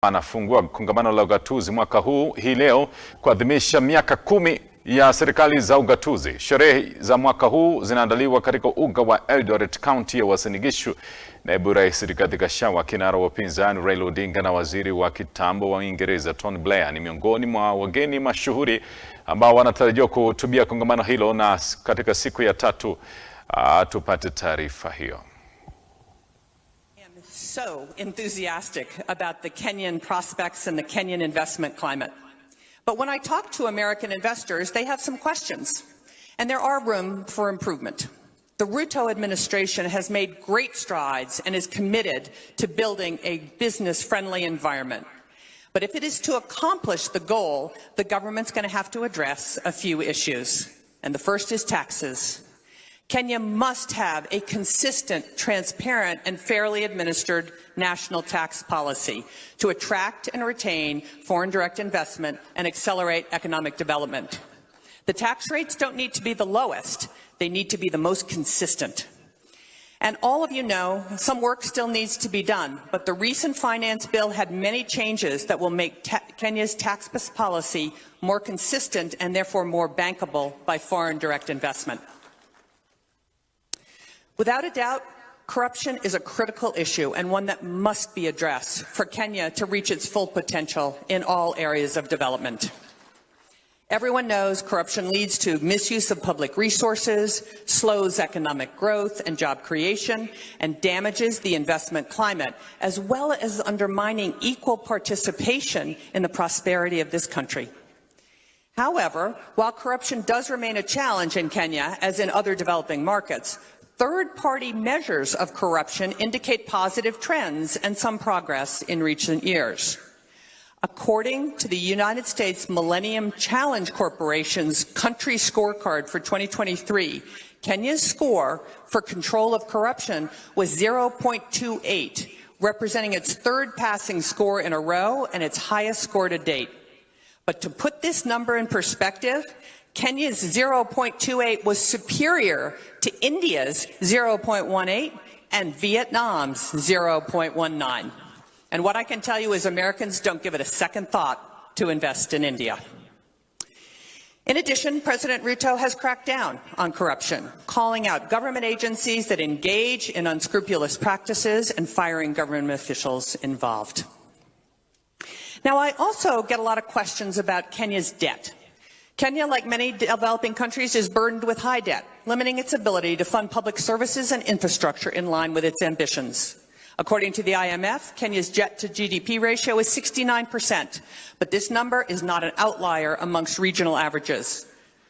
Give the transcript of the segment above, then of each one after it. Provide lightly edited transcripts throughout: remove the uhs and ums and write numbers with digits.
Anafungua Kongamano La Ugatuzi mwaka huu hii leo kuadhimisha miaka 10 ya serikali za ugatuzi. Sherehe za mwaka huu zinaandaliwa katika uga wa Eldoret, Kaunti ya Uasin, Gishu. Naibu Rais Rigathi, Kinara wa Upinzani Raila, Odinga na Waziri wa Kitambo wa Uingereza Blair ni miongoni mwa wageni mashuhuri ambao wanatarajiwa kuhutubia kongamano hilo, na katika siku ya tatu tupate taarifa hiyo. So enthusiastic about the Kenyan prospects and the Kenyan investment climate. But when I talk to American investors, they have some questions, and there are room for improvement. The Ruto administration has made great strides and is committed to building a business-friendly environment. But if it is to accomplish the goal, the government's going to have to address a few issues. And the first is taxes. Kenya must have a consistent, transparent, and fairly administered national tax policy to attract and retain foreign direct investment and accelerate economic development. The tax rates don't need to be the lowest. They need to be the most consistent. And all of you know, some work still needs to be done, but the recent finance bill had many changes that will make Kenya's tax policy more consistent and therefore more bankable by foreign direct investment. Without a doubt, corruption is a critical issue and one that must be addressed for Kenya to reach its full potential in all areas of development. Everyone knows corruption leads to misuse of public resources, slows economic growth and job creation, and damages the investment climate, as well as undermining equal participation in the prosperity of this country. However, while corruption does remain a challenge in Kenya, as in other developing markets, third-party measures of corruption indicate positive trends and some progress in recent years. According to the United States Millennium Challenge Corporation's country scorecard for 2023, Kenya's score for control of corruption was 0.28, representing its third passing score in a row and its highest score to date. But to put this number in perspective, Kenya's 0.28 was superior to India's 0.18 and Vietnam's 0.19. And what I can tell you is Americans don't give it a second thought to invest in India. In addition, President Ruto has cracked down on corruption, calling out government agencies that engage in unscrupulous practices and firing government officials involved. Now, I also get a lot of questions about Kenya's debt. Kenya, like many developing countries, is burdened with high debt, limiting its ability to fund public services and infrastructure in line with its ambitions. According to the IMF, Kenya's debt to GDP ratio is 69%, but this number is not an outlier amongst regional averages.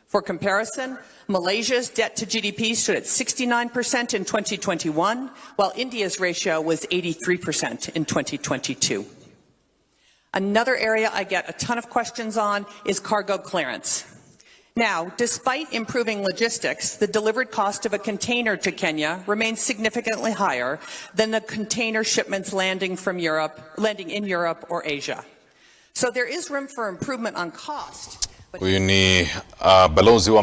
For comparison, Malaysia's debt to GDP stood at 69% in 2021, while India's ratio was 83% in 2022. Another area I get a ton of questions on is cargo clearance. Now, despite improving logistics, the delivered cost of a container to Kenya remains significantly higher than the container shipments landing in Europe or Asia. So there is room for improvement on cost. Huyu ni balozi wa